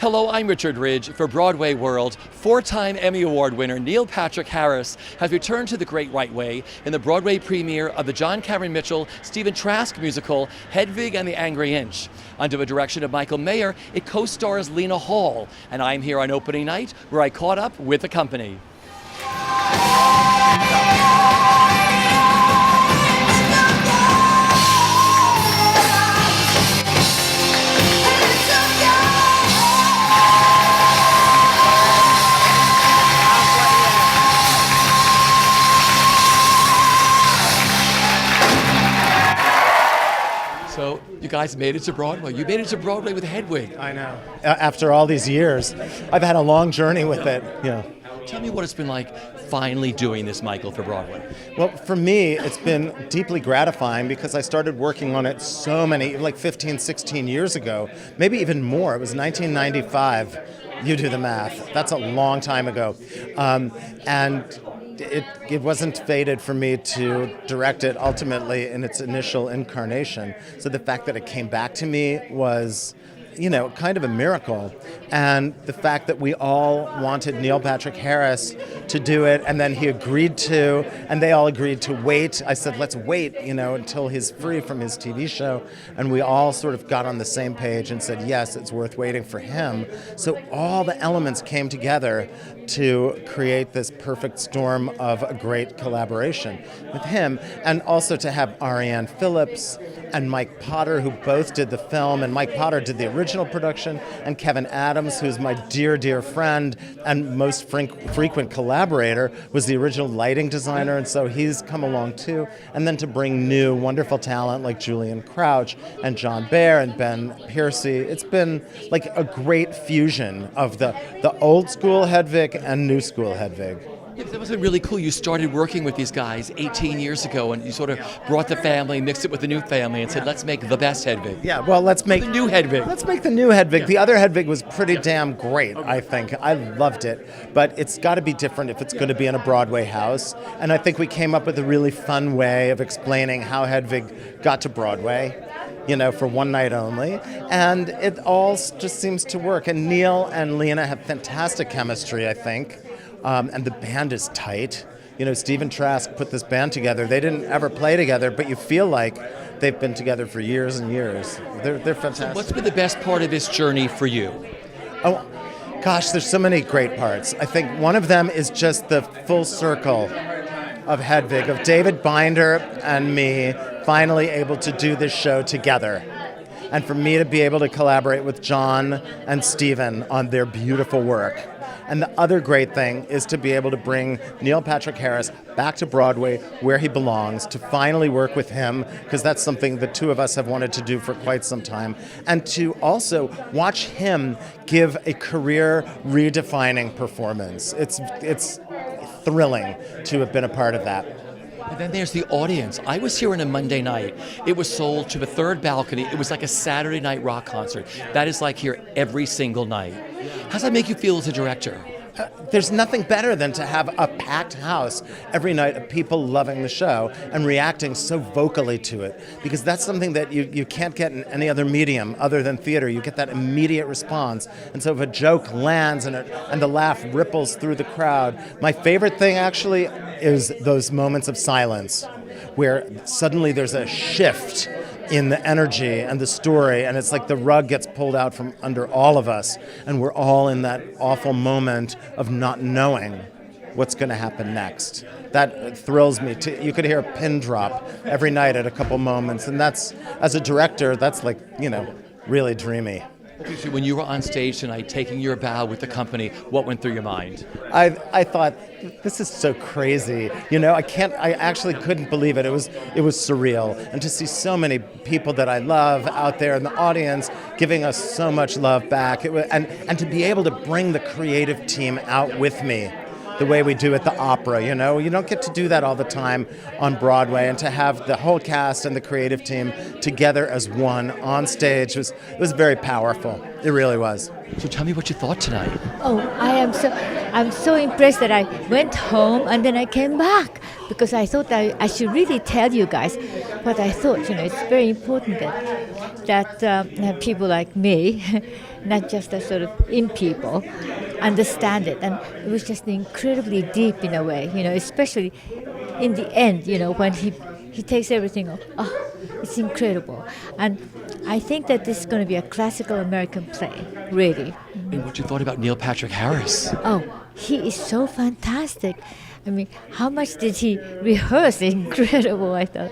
Hello, I'm Richard Ridge for BroadwayWorld. Four-time Emmy Award winner Neil Patrick Harris has returned to the Great White Way in the Broadway premiere of the John Cameron Mitchell, Stephen Trask musical Hedwig and the Angry Inch. Under the direction of Michael Mayer, it co-stars Lena Hall, and I'm here on opening night where I caught up with the company. So you guys made it to Broadway. You made it to Broadway with Hedwig. I know. After all these years, I've had a long journey with it. Yeah. Tell me what it's been like finally doing this, Michael, for Broadway. Well, for me, it's been deeply gratifying because I started working on it so many, like 15, 16 years ago, maybe even more. It was 1995. You do the math. That's a long time ago. And it wasn't fated for me to direct it ultimately in its initial incarnation. So the fact that it came back to me was, kind of a miracle. And the fact that we all wanted Neil Patrick Harris to do it, and then he agreed to, and they all agreed to wait. I said, let's wait, until he's free from his TV show. And we all sort of got on the same page and said, yes, it's worth waiting for him. So all the elements came together to create this perfect storm of a great collaboration with him, and also to have Ariane Phillips and Mike Potter, who both did the film, and Mike Potter did the original production, and Kevin Adams, who's my dear, dear friend and most frequent collaborator, was the original lighting designer, and so he's come along too. And then to bring new, wonderful talent like Julian Crouch and John Baer and Ben Piercy, it's been like a great fusion of the old school Hedwig and new school Hedwig. Yeah, that was really cool. You started working with these guys 18 years ago, and you sort of brought the family, mixed it with the new family, and said, let's make the best Hedwig. Yeah, well, let's make the new Hedwig. Let's make the new Hedwig. Yeah. The other Hedwig was pretty damn great, I think. I loved it. But it's got to be different if it's going to be in a Broadway house. And I think we came up with a really fun way of explaining how Hedwig got to Broadway, for one night only. And it all just seems to work. And Neil and Lena have fantastic chemistry, I think. And the band is tight. Stephen Trask put this band together. They didn't ever play together, but you feel like they've been together for years and years. They're fantastic. So what's been the best part of this journey for you? Oh, gosh, there's so many great parts. I think one of them is just the full circle of Hedwig, of David Binder and me finally able to do this show together. And for me to be able to collaborate with John and Stephen on their beautiful work. And the other great thing is to be able to bring Neil Patrick Harris back to Broadway where he belongs, to finally work with him, because that's something the two of us have wanted to do for quite some time, and to also watch him give a career redefining performance. It's thrilling to have been a part of that. And then there's the audience. I was here on a Monday night. It was sold to the third balcony. It was like a Saturday night rock concert. That is like here every single night. How does that make you feel as a director? There's nothing better than to have a packed house every night of people loving the show and reacting so vocally to it, because that's something that you can't get in any other medium other than theater. You get that immediate response. And so if a joke lands and the laugh ripples through the crowd, my favorite thing actually is those moments of silence where suddenly there's a shift in the energy and the story, and it's like the rug gets pulled out from under all of us, and we're all in that awful moment of not knowing what's going to happen next. That thrills me. You could hear a pin drop every night at a couple moments, and that's, as a director, that's like, really dreamy. Okay, so when you were on stage tonight taking your bow with the company, what went through your mind? I thought, this is so crazy. I actually couldn't believe it. It was surreal. And to see so many people that I love out there in the audience giving us so much love back, and to be able to bring the creative team out with me the way we do at the opera, You don't get to do that all the time on Broadway, and to have the whole cast and the creative team together as one on stage was very powerful. It really was. So tell me what you thought tonight. Oh, I'm so impressed that I went home and then I came back, because I thought I should really tell you guys, what I thought, it's very important that people like me, not just the sort of in people, understand it. And it was just incredibly deep in a way, especially in the end, when he takes everything off. Oh, it's incredible. And I think that this is going to be a classical American play, really. And what you thought about Neil Patrick Harris? Oh, he is so fantastic. I mean, how much did he rehearse? Incredible, I thought.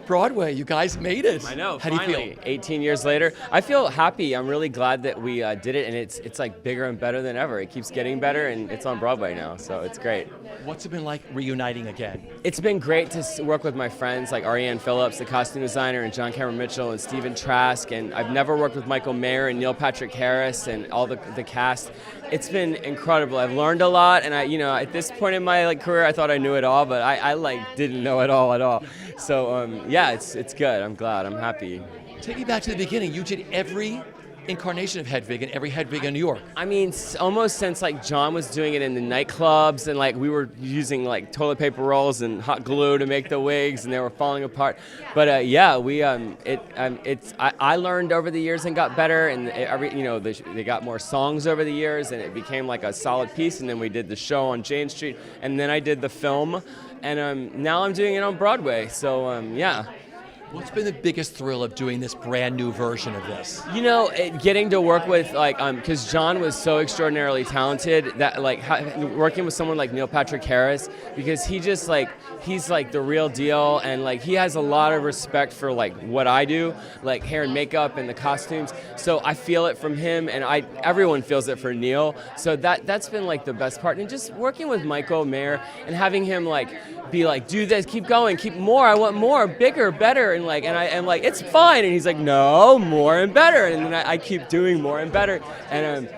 Broadway, you guys made it. I know. How finally, do you feel? 18 years later, I feel happy. I'm really glad that we did it, and it's like bigger and better than ever. It keeps getting better, and it's on Broadway now, so it's great. What's it been like reuniting again? It's been great to work with my friends like Ariane Phillips, the costume designer, and John Cameron Mitchell and Stephen Trask, and I've never worked with Michael Mayer and Neil Patrick Harris and all the cast. It's been incredible. I've learned a lot, and at this point in my career, I thought I knew it all, but I didn't know it all at all. So yeah, it's good. I'm glad. I'm happy. Take me back to the beginning. You did every incarnation of Hedwig and every Hedwig in New York. I mean, almost since John was doing it in the nightclubs, and we were using toilet paper rolls and hot glue to make the wigs, and they were falling apart. But yeah, I learned over the years and got better, and they got more songs over the years, and it became a solid piece. And then we did the show on Jane Street, and then I did the film, and now I'm doing it on Broadway. So yeah. What's been the biggest thrill of doing this brand new version of this? Getting to work with because John was so extraordinarily talented that working with someone like Neil Patrick Harris, because he just he's the real deal, and he has a lot of respect for what I do, hair and makeup and the costumes. So I feel it from him, and everyone feels it for Neil. So that's been the best part, and just working with Michael Mayer and having him be do this, keep going, keep more. I want more, bigger, better. And I'm it's fine. And he's no, more and better. And then I keep doing more and better. And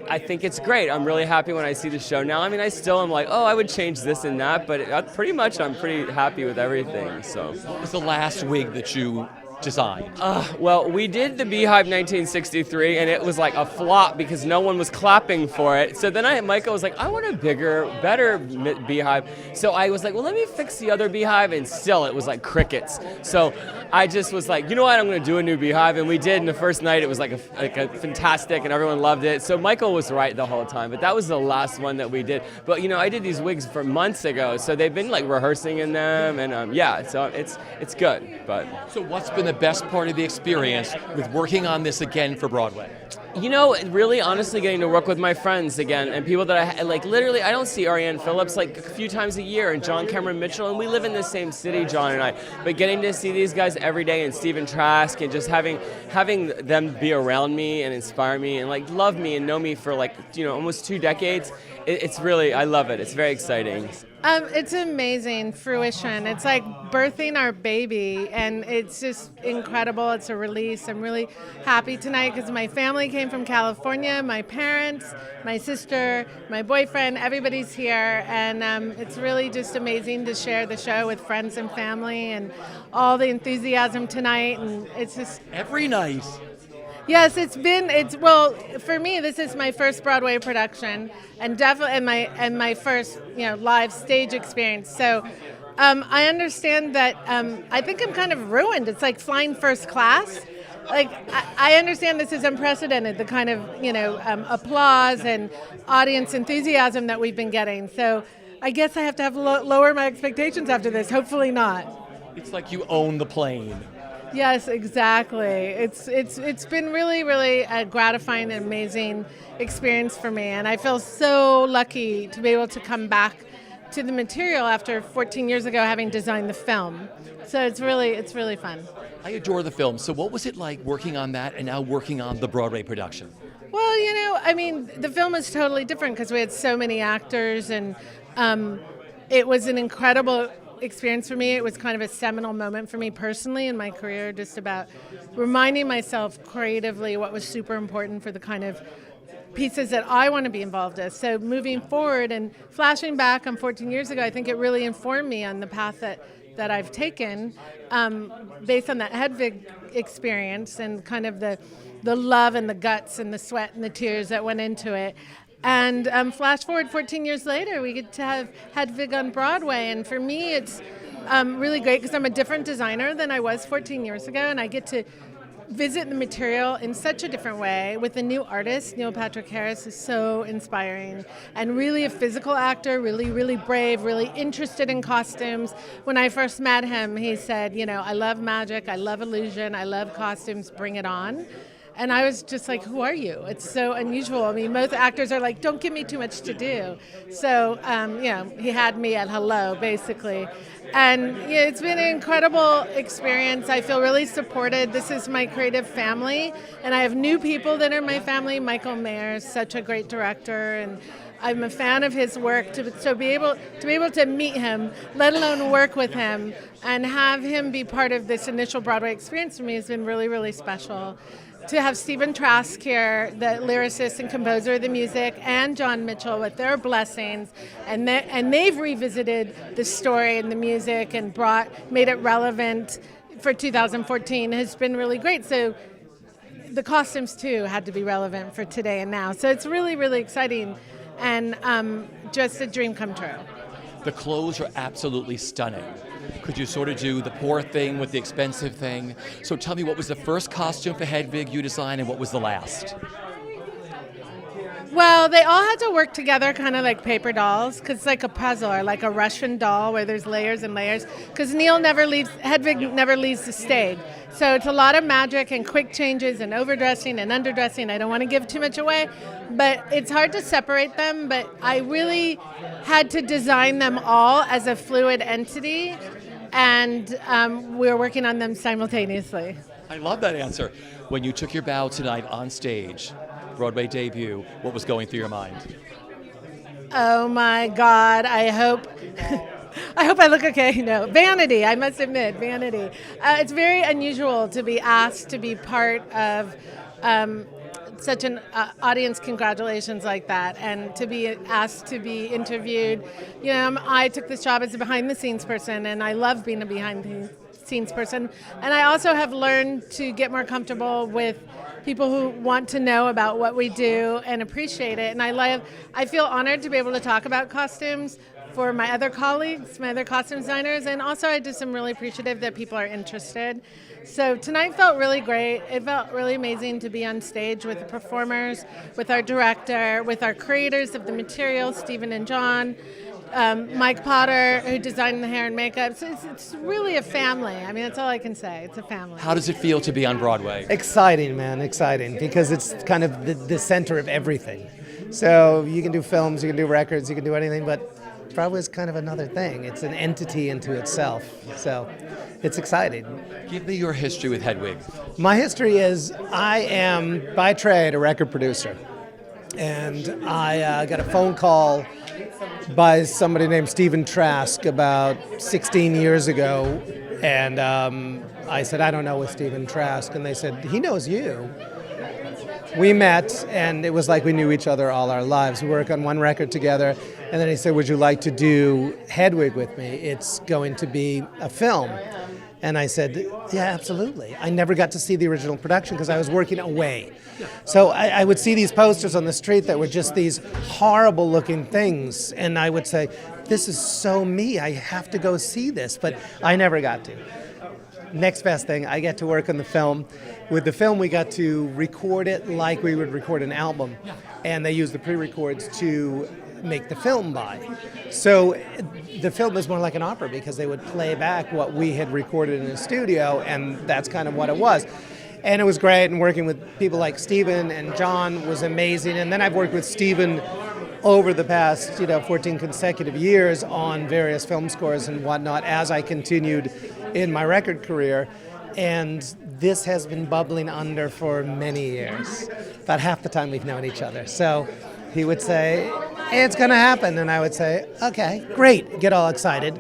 I think it's great. I'm really happy when I see the show now. I mean, I still am I would change this and that, but pretty much I'm pretty happy with everything. So. What was the last wig that you designed? Well, we did the Beehive 1963, and it was a flop because no one was clapping for it. So then Michael was I want a bigger, better Beehive. So I was well, let me fix the other Beehive, and still it was crickets. So I just was you know what, I'm going to do a new Beehive, and we did. And the first night it was a fantastic, and everyone loved it. So Michael was right the whole time, but that was the last one that we did. But I did these wigs for months ago, so they've been rehearsing in them, and yeah, so it's good. But so what's been the best part of the experience with working on this again for Broadway? Really honestly getting to work with my friends again, and people that I literally, I don't see Ariane Phillips a few times a year, and John Cameron Mitchell, and we live in the same city, John and I, but getting to see these guys every day, and Stephen Trask, and just having them be around me and inspire me and love me and know me for almost 2 decades, it's really, I love it. It's very exciting. It's amazing fruition. It's birthing our baby, and it's just incredible. It's a release. I'm really happy tonight because my family came from California, my parents, my sister, my boyfriend, everybody's here, and it's really just amazing to share the show with friends and family and all the enthusiasm tonight, and it's just... Every night. Yes, well, for me, this is my first Broadway production, and definitely my first live stage experience. So I understand that I think I'm kind of ruined. It's flying first class. I understand this is unprecedented, the kind of applause and audience enthusiasm that we've been getting. So I guess I have to have lower my expectations after this. Hopefully not. It's you own the plane. Yes, exactly. It's been really, really a gratifying and amazing experience for me, and I feel so lucky to be able to come back to the material after 14 years ago, having designed the film. So it's really fun. I adore the film. So what was it like working on that and now working on the Broadway production? Well, the film is totally different because we had so many actors, and it was an incredible experience for me. It was kind of a seminal moment for me personally in my career, just about reminding myself creatively what was super important for the kind of pieces that I want to be involved in. So moving forward and flashing back on 14 years ago, I think it really informed me on the path that I've taken based on that Hedwig experience and kind of the love and the guts and the sweat and the tears that went into it. And flash forward 14 years later, we get to have Hedwig on Broadway. And for me, it's really great because I'm a different designer than I was 14 years ago, and I get to visit the material in such a different way with a new artist. Neil Patrick Harris is so inspiring and really a physical actor, really, really brave, really interested in costumes. When I first met him, he said, I love magic, I love illusion, I love costumes, bring it on. And I was just like, who are you? It's so unusual. I mean, most actors are like, don't give me too much to do. So, he had me at hello, basically. And it's been an incredible experience. I feel really supported. This is my creative family, and I have new people that are my family. Michael Mayer is such a great director, and I'm a fan of his work. To be able to meet him, let alone work with him, and have him be part of this initial Broadway experience for me has been really, really special. To have Stephen Trask here, the lyricist and composer of the music, and John Mitchell with their blessings, and they've revisited the story and the music and made it relevant for 2014 has been really great. So the costumes too had to be relevant for today and now. So it's really, really exciting and just a dream come true. The clothes are absolutely stunning. Could you sort of do the poor thing with the expensive thing? So tell me, what was the first costume for Hedwig you designed, and what was the last? Well, they all had to work together, kind of like paper dolls, because it's like a puzzle, or like a Russian doll where there's layers and layers. Because Hedwig never leaves the stage. So it's a lot of magic and quick changes and overdressing and underdressing. I don't want to give too much away, but it's hard to separate them. But I really had to design them all as a fluid entity, and we were working on them simultaneously. I love that answer. When you took your bow tonight on stage, Broadway debut, what was going through your mind? Oh my God, I hope I look okay. No, vanity, I must admit, vanity. It's very unusual to be asked to be part of such an audience congratulations like that, and to be asked to be interviewed. I took this job as a behind the scenes person, and I love being a behind the scenes person. And I also have learned to get more comfortable with people who want to know about what we do and appreciate it. And I feel honored to be able to talk about costumes for my other colleagues, my other costume designers, and also I just am really appreciative that people are interested. So tonight felt really great. It felt really amazing to be on stage with the performers, with our director, with our creators of the material, Stephen and John, Mike Potter, who designed the hair and makeup. So it's really a family. I mean, that's all I can say. It's a family. How does it feel to be on Broadway? Exciting, man, exciting, because it's kind of the center of everything. So you can do films, you can do records, you can do anything, but Broadway is kind of another thing. It's an entity into itself. So it's exciting. Give me your history with Hedwig. My history is I am, by trade, a record producer. And I got a phone call by somebody named Stephen Trask about 16 years ago. And I said, I don't know with Stephen Trask. And they said, he knows you. We met, and it was like we knew each other all our lives. We worked on one record together. And then he said, would you like to do Hedwig with me? It's going to be a film. And I said, yeah, absolutely. I never got to see the original production because I was working away. So I would see these posters on the street that were just these horrible looking things. And I would say, this is so me. I have to go see this. But I never got to. Next best thing, I get to work on the film. With the film, we got to record it like we would record an album. And they used the pre-records to make the film by. So the film is more like an opera because they would play back what we had recorded in the studio, and that's kind of what it was. And it was great, and working with people like Stephen and John was amazing. And then I've worked with Stephen over the past 14 consecutive years on various film scores and whatnot as I continued in my record career. And this has been bubbling under for many years, about half the time we've known each other. So he would say, hey, it's going to happen. And I would say, okay, great, get all excited.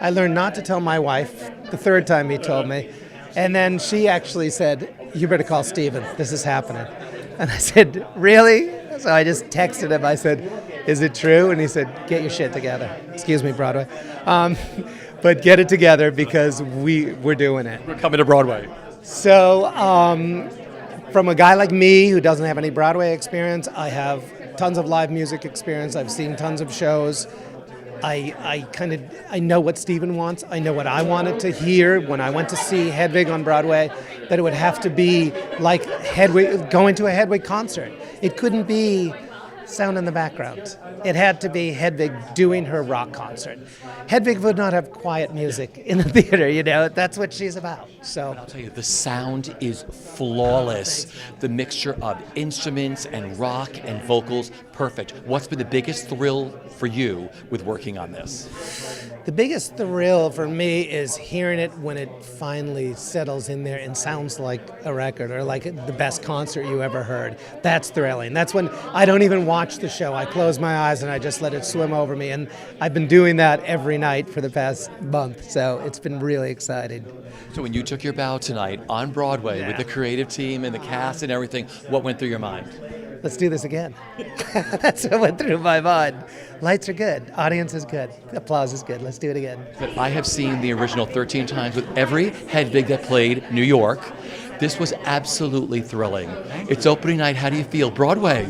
I learned not to tell my wife the third time he told me. And then she actually said, you better call Stephen, this is happening. And I said, really? So I just texted him, I said, is it true? And he said, get your shit together. Excuse me, Broadway. But get it together because we're doing it. We're coming to Broadway. So from a guy like me who doesn't have any Broadway experience, I have tons of live music experience. I've seen tons of shows. I know what Stephen wants. I know what I wanted to hear when I went to see Hedwig on Broadway, that it would have to be like Hedwig, going to a Hedwig concert. It couldn't be sound in the background. It had to be Hedwig doing her rock concert. Hedwig would not have quiet music in the theater, you know. That's what she's about. So I'll tell you, the sound is flawless. The mixture of instruments and rock and vocals, perfect. What's been the biggest thrill for you with working on this? the biggest thrill for me is hearing it when it finally settles in there and sounds like a record or like the best concert you ever heard. That's thrilling. That's when I don't even watch the show. I close my eyes and I just let it swim over me. And I've been doing that every night for the past month. So it's been really exciting. So when you took your bow tonight on Broadway with the creative team and the cast and everything, what went through your mind? Let's do this again. That's what went through my mind. Lights are good. Audience is good. Applause is good. Let's do it again. But I have seen the original 13 times with every Hedwig that played New York. This was absolutely thrilling. It's opening night. How do you feel? Broadway.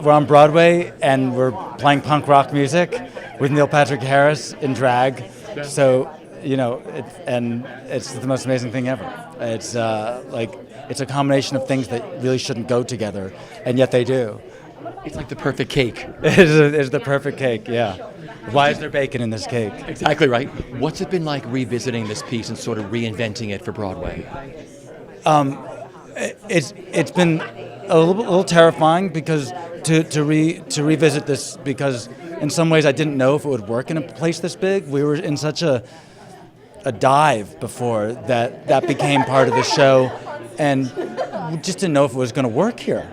We're on Broadway and we're playing punk rock music with Neil Patrick Harris in drag. So, you know, it's the most amazing thing ever. It's it's a combination of things that really shouldn't go together, and yet they do. It's like the perfect cake. It is the perfect cake, yeah. Why is there bacon in this cake? Exactly right. What's it been like revisiting this piece and sort of reinventing it for Broadway? It's been a little terrifying because to revisit this, because in some ways I didn't know if it would work in a place this big. We were in such a dive before that became part of the show, and we just didn't know if it was going to work here.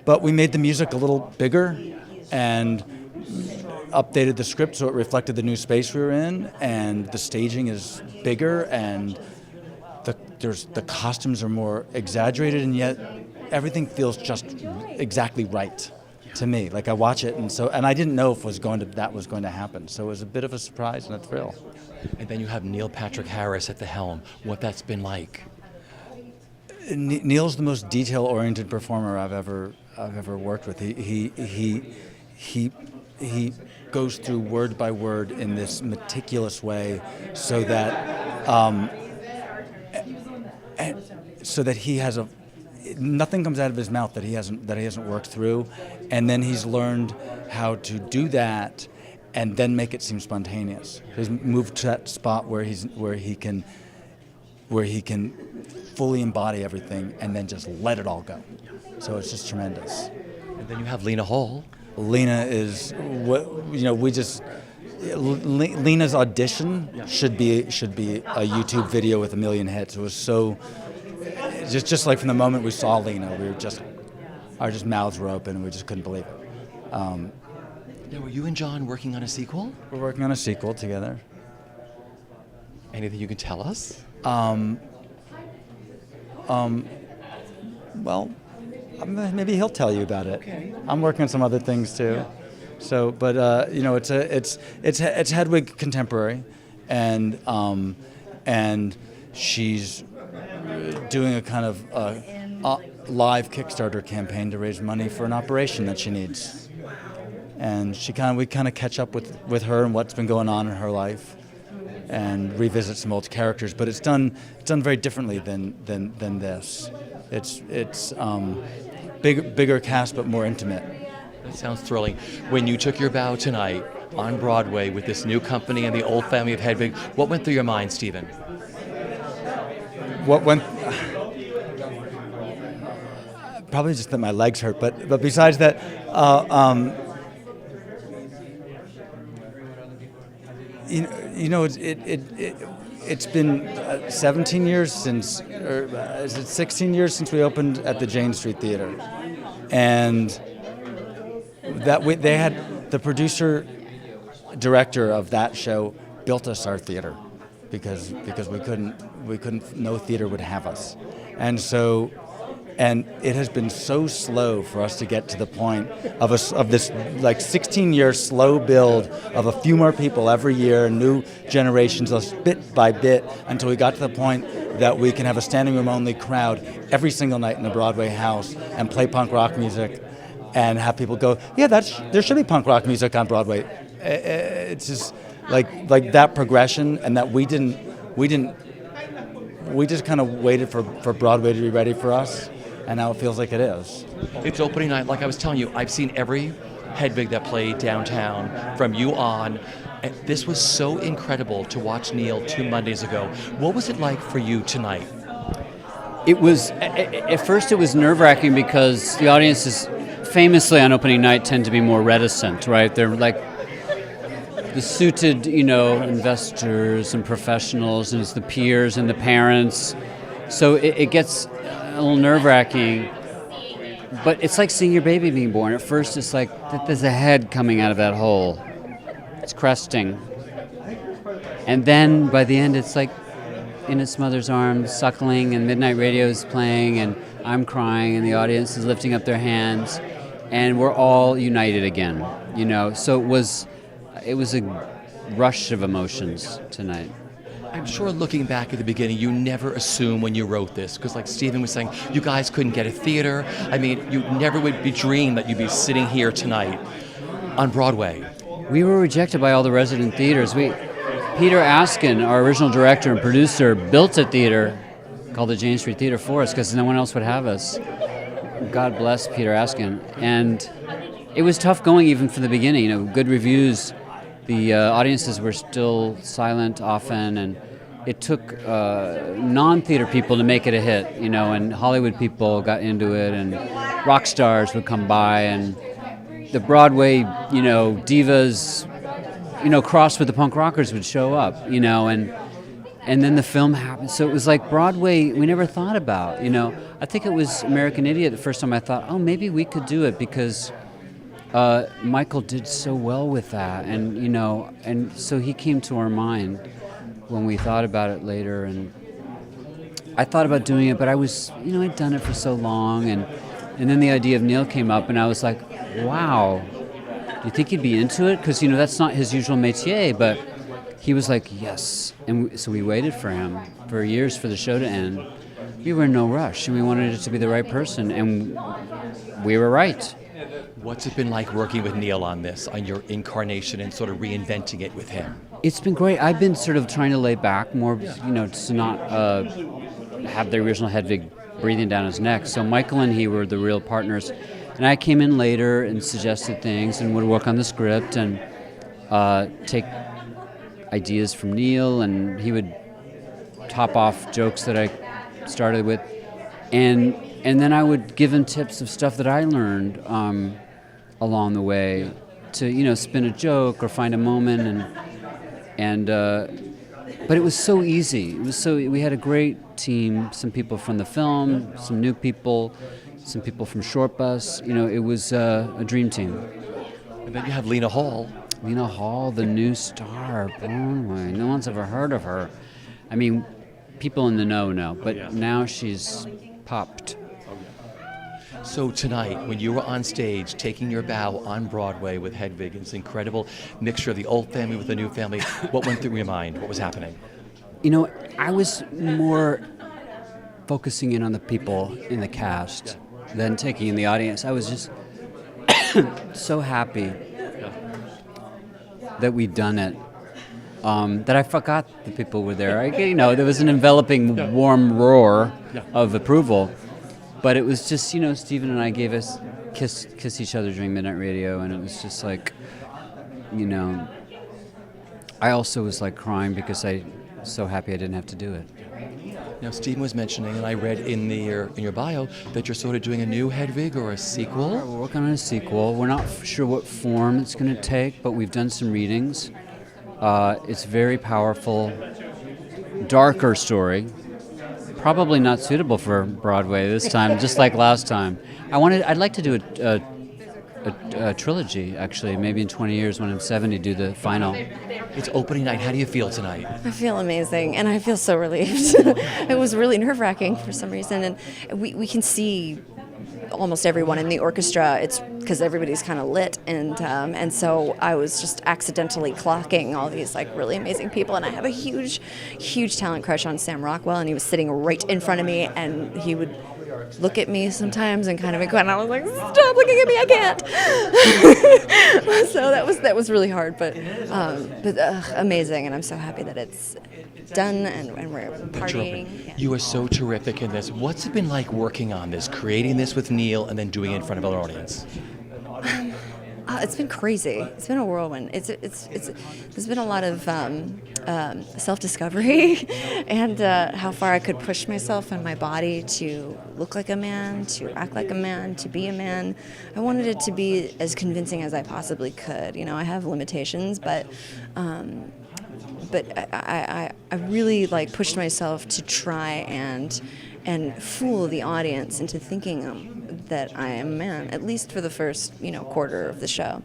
But we made the music a little bigger and updated the script so it reflected the new space we were in, and the staging is bigger, and the costumes are more exaggerated, and yet everything feels just exactly right to me. Like I watch it, and I didn't know if that was going to happen. So it was a bit of a surprise and a thrill. And then you have Neil Patrick Harris at the helm. What that's been like? Neil's the most detail-oriented performer I've ever worked with. He goes through word by word in this meticulous way, so that he has nothing comes out of his mouth that he hasn't worked through, and then he's learned how to do that and then make it seem spontaneous. He's moved to that spot where he can fully embody everything and then just let it all go. So it's just tremendous. And then you have Lena Hall. Lena is Lena's audition should be a YouTube video with 1 million hits. It was so just like from the moment we saw Lena, our mouths were open and we just couldn't believe it. Now, were you and John working on a sequel? We're working on a sequel together. Anything you can tell us? Well, maybe he'll tell you about it. Okay. I'm working on some other things too. Yeah. So, but it's Hedwig contemporary, and she's doing a kind of live Kickstarter campaign to raise money for an operation that she needs, and we kind of catch up with her and what's been going on in her life, and revisit some old characters. But it's done very differently than this. It's bigger cast but more intimate. That sounds thrilling. When you took your bow tonight on Broadway with this new company and the old family of Hedwig, what went through your mind, Stephen? What went? Probably just that my legs hurt. But besides that, it's been 17 years since, or is it 16 years since we opened at the Jane Street Theater, and they had the producer director of that show built us our theater because we couldn't, no theater would have us, and it has been so slow for us to get to the point of this like 16-year slow build of a few more people every year, new generations, bit by bit, until we got to the point that we can have a standing room only crowd every single night in the Broadway house and play punk rock music and have people go, yeah, there should be punk rock music on Broadway. it's just like that progression, and that we just kind of waited for Broadway to be ready for us, and now it feels like it is. It's opening night. Like I was telling you, I've seen every Hedwig that played downtown from you on. And this was so incredible to watch Neil 2 Mondays ago. What was it like for you tonight? It was, at first it was nerve-wracking because the audiences famously on opening night tend to be more reticent, right? They're like the suited, investors and professionals, and it's the peers and the parents. So it gets a little nerve-wracking, but it's like seeing your baby being born. At first it's like there's a head coming out of that hole. It's cresting. And then by the end it's like in its mother's arms, suckling, and Midnight Radio is playing, and I'm crying, and the audience is lifting up their hands, and we're all united again, So it was a rush of emotions tonight. I'm sure looking back at the beginning, you never assumed when you wrote this, because like Stephen was saying, you guys couldn't get a theater. I mean, you never would be dreamed that you'd be sitting here tonight on Broadway. We were rejected by all the resident theaters. Peter Askin, our original director and producer, built a theater called the Jane Street Theater for us because no one else would have us. God bless Peter Askin. And it was tough going even from the beginning. Good reviews. The audiences were still silent often, and it took non-theater people to make it a hit, and Hollywood people got into it, and rock stars would come by, and the Broadway, divas, crossed with the punk rockers would show up, and then the film happened. So it was like Broadway we never thought about, I think it was American Idiot the first time I thought, oh, maybe we could do it because Michael did so well with that, and and so he came to our mind when we thought about it later, and I thought about doing it, but I was, I'd done it for so long, and then the idea of Neil came up, and I was like, wow, do you think he'd be into it? Because, that's not his usual métier, but he was like, yes. And so we waited for him for years for the show to end. We were in no rush, and we wanted it to be the right person, and we were right. What's it been like working with Neil on this, on your incarnation and sort of reinventing it with him? It's been great. I've been sort of trying to lay back more, to not have the original Hedwig breathing down his neck. So Michael and he were the real partners. And I came in later and suggested things and would work on the script and take ideas from Neil, and he would top off jokes that I started with. And then I would give him tips of stuff that I learned along the way to, spin a joke or find a moment, but it was so easy. We had a great team, some people from the film, some new people, some people from Short Bus. It was a dream team. And then you have Lena Hall. Lena Hall, the new star, Broadway. No one's ever heard of her. I mean, people in the know, but now she's popped. So tonight, when you were on stage taking your bow on Broadway with Hedwig, it's an incredible mixture of the old family with the new family. What went through your mind? What was happening? I was more focusing in on the people in the cast than taking in the audience. I was just so happy that we'd done it, that I forgot the people were there. There was an enveloping warm roar of approval. But it was just, Stephen and I gave us kiss each other during Midnight Radio, and it was just like, I also was like crying because I was so happy I didn't have to do it. Now, Stephen was mentioning, and I read in your bio, that you're sort of doing a new Hedwig or a sequel. We're working on a sequel. We're not sure what form it's going to take, but we've done some readings. It's very powerful, darker story. Probably not suitable for Broadway this time, just like last time. I'd like to do a trilogy, actually, maybe in 20 years when I'm 70, do the final. It's opening night. How do you feel tonight? I feel amazing, and I feel so relieved. It was really nerve-wracking for some reason, and we can see almost everyone in the orchestra. It's because everybody's kind of lit, and so I was just accidentally clocking all these like really amazing people, and I have a huge talent crush on Sam Rockwell, and he was sitting right in front of me, and he would look at me sometimes and kind of and I was like, stop looking at me, I can't. So that was really hard, but amazing, and I'm so happy that it's done and we're partying. Yeah. You are so terrific in this. What's it been like working on this, creating this with Neil and then doing it in front of an audience? It's been crazy. It's been a whirlwind. There's been a lot of self-discovery and how far I could push myself and my body to look like a man, to act like a man, to be a man. I wanted it to be as convincing as I possibly could. You know, I have limitations, but I really pushed myself to try and fool the audience into thinking that I am a man, at least for the first quarter of the show.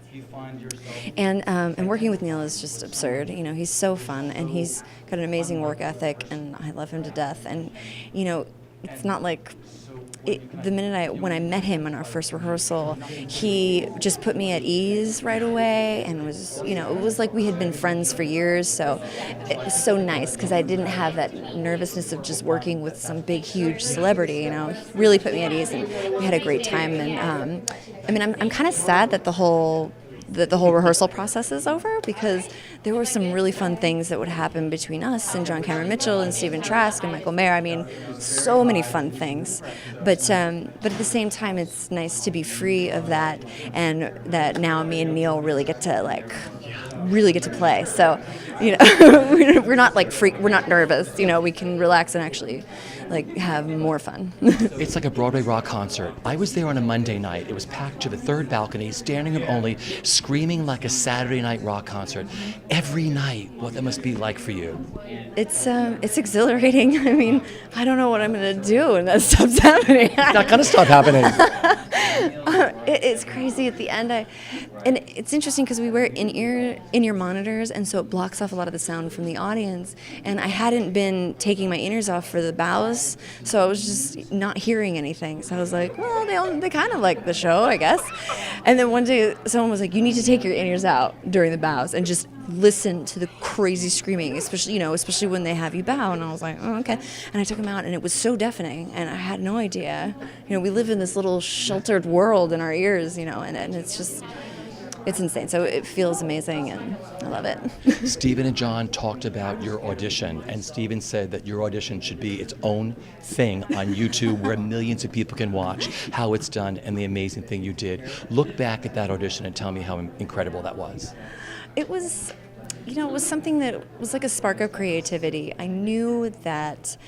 And working with Neil is just absurd. He's so fun, and he's got an amazing work ethic, and I love him to death. And it's not like when I met him in our first rehearsal, he just put me at ease right away, and it was like we had been friends for years. So it was so nice because I didn't have that nervousness of just working with some big, huge celebrity. He really put me at ease, and we had a great time. And I'm kind of sad that the whole rehearsal process is over, because there were some really fun things that would happen between us and John Cameron Mitchell and Stephen Trask and Michael Mayer. I mean, so many fun things. But at the same time, it's nice to be free of that, and that now me and Neil really get to play. So, we're not we're not nervous. We can relax and actually have more fun. It's like a Broadway rock concert. I was there on a Monday night. It was packed to the third balcony, standing room only, screaming like a Saturday night rock concert. Every night, what that must be like for you. It's exhilarating. I mean, I don't know what I'm going to do when that stops happening. It's not going to stop happening. It's crazy at the end. And it's interesting because we wear in-ear monitors, and so it blocks off a lot of the sound from the audience. And I hadn't been taking my in-ears off for the bows, so I was just not hearing anything. So I was like, well, they kind of like the show, I guess. And then one day someone was like, you need to take your in-ears out during the bows and just listen to the crazy screaming, especially when they have you bow. And I was like, oh, okay. And I took them out, and it was so deafening, and I had no idea. We live in this little sheltered world in our ears, and it's just, it's insane. So it feels amazing, and I love it. Stephen and John talked about your audition, and Stephen said that your audition should be its own thing on YouTube where millions of people can watch how it's done and the amazing thing you did. Look back at that audition and tell me how incredible that was. It was, it was something that was like a spark of creativity. I knew that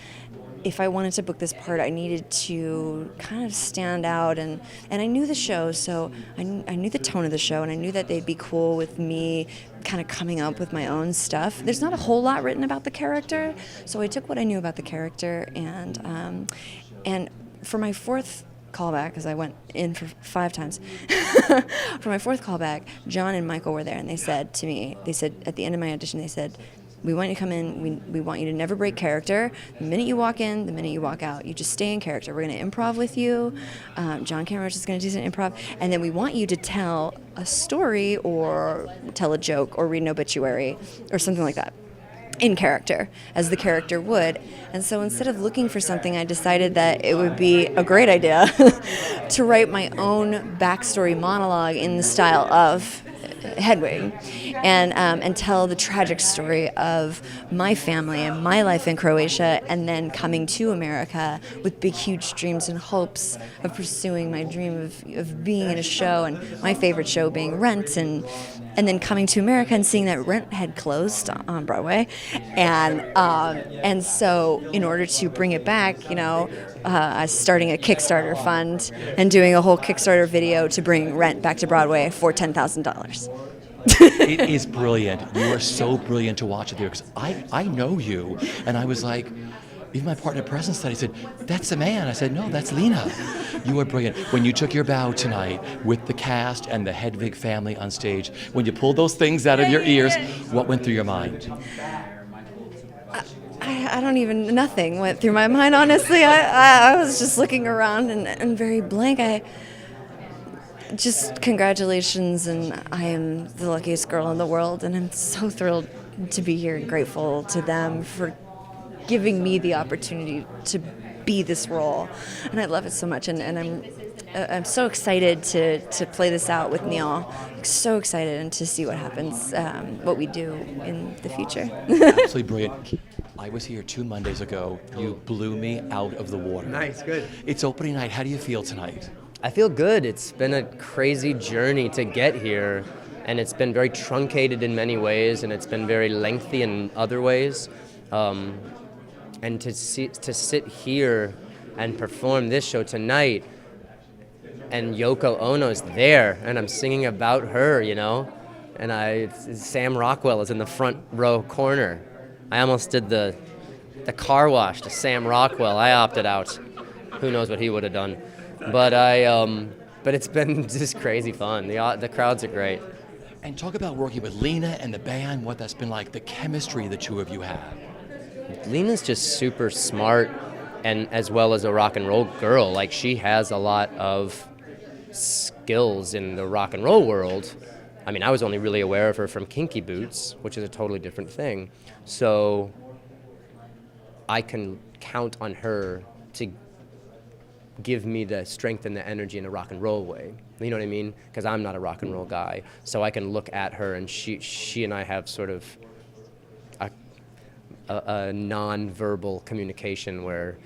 if I wanted to book this part, I needed to kind of stand out, and I knew the show, so I knew the tone of the show, and I knew that they'd be cool with me kind of coming up with my own stuff. There's not a whole lot written about the character, so I took what I knew about the character, and for my fourth callback, because I went in for 5 times. For my fourth callback, John and Michael were there, and they said to me, at the end of my audition, they said, we want you to come in, we want you to never break character. The minute you walk in, the minute you walk out, you just stay in character. We're going to improv with you. John Cameron is going to do some improv, and then we want you to tell a story or tell a joke or read an obituary or something like that in character, as the character would. And so instead of looking for something, I decided that it would be a great idea to write my own backstory monologue in the style of Hedwig, and tell the tragic story of my family and my life in Croatia, and then coming to America with big, huge dreams and hopes of pursuing my dream of being in a show, and my favorite show being Rent, and then coming to America and seeing that Rent had closed on Broadway, and so in order to bring it back, starting a Kickstarter fund and doing a whole Kickstarter video to bring Rent back to Broadway for $10,000. It is brilliant. You are so brilliant to watch it there, because I know you, and I was like, even my partner at Presence Study said, that's a man. I said, no, that's Lena. You are brilliant. When you took your bow tonight with the cast and the Hedwig family on stage, when you pulled those things out of your ears, what went through your mind? I don't even, nothing went through my mind, honestly. I was just looking around and very blank. Just congratulations, and I am the luckiest girl in the world, and I'm so thrilled to be here and grateful to them for giving me the opportunity to be this role, and I love it so much. And I'm so excited to play this out with Neil. So excited and to see what happens, what we do in the future. Absolutely brilliant. I was here 2 Mondays ago. You blew me out of the water. Nice, good. It's opening night. How do you feel tonight? I feel good. It's been a crazy journey to get here, and it's been very truncated in many ways, and it's been very lengthy in other ways. And to sit here and perform this show tonight, and Yoko Ono's there, and I'm singing about her, you know, and Sam Rockwell is in the front row corner. I almost did the car wash to Sam Rockwell. I opted out. Who knows what he would have done? But but it's been just crazy fun. The crowds are great. And talk about working with Lena and the band, what that's been like, the chemistry the two of you have. Lena's just super smart, and as well as a rock and roll girl. Like, she has a lot of skills in the rock and roll world. I mean, I was only really aware of her from Kinky Boots, which is a totally different thing. So I can count on her to give me the strength and the energy in a rock and roll way. You know what I mean? Because I'm not a rock and roll guy. So I can look at her, and she and I have sort of a non-verbal communication where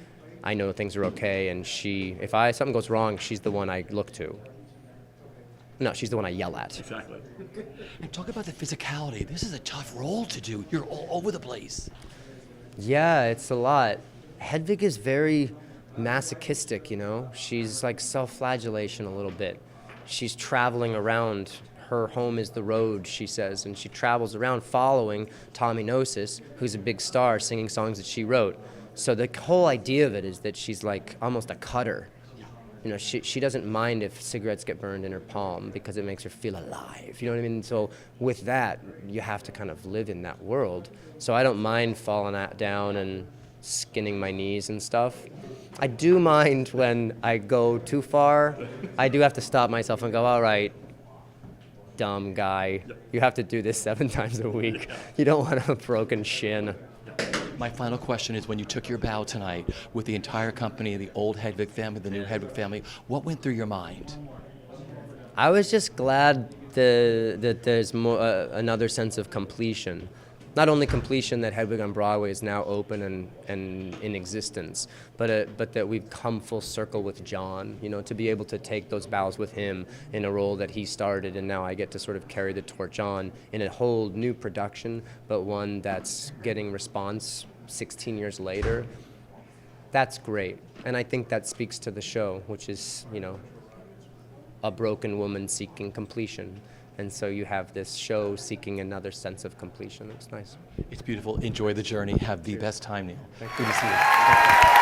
I know things are okay, and if something goes wrong, she's the one I look to. No, she's the one I yell at. Exactly. And talk about the physicality. This is a tough role to do. You're all over the place. Yeah, it's a lot. Hedwig is very masochistic, you know? She's like self-flagellation a little bit. She's traveling around. Her home is the road, she says, and she travels around following Tommy Gnosis, who's a big star, singing songs that she wrote. So the whole idea of it is that she's like almost a cutter. You know, she doesn't mind if cigarettes get burned in her palm because it makes her feel alive. You know what I mean? So with that, you have to kind of live in that world. So I don't mind falling down and skinning my knees and stuff. I do mind when I go too far. I do have to stop myself and go, all right, dumb guy, you have to do this 7 times a week. You don't want a broken shin. My final question is, when you took your bow tonight with the entire company, the old Hedwig family, the new Hedwig family, what went through your mind? I was just glad that there's more another sense of completion. Not only completion that Hedwig on Broadway is now open and in existence, but that we've come full circle with John, you know, to be able to take those bows with him in a role that he started, and now I get to sort of carry the torch on in a whole new production, but one that's getting response 16 years later. That's great, and I think that speaks to the show, which is, you know, a broken woman seeking completion. And so you have this show seeking another sense of completion. It's nice. It's beautiful. Enjoy the journey. Have the best time, Neil. Good to see you.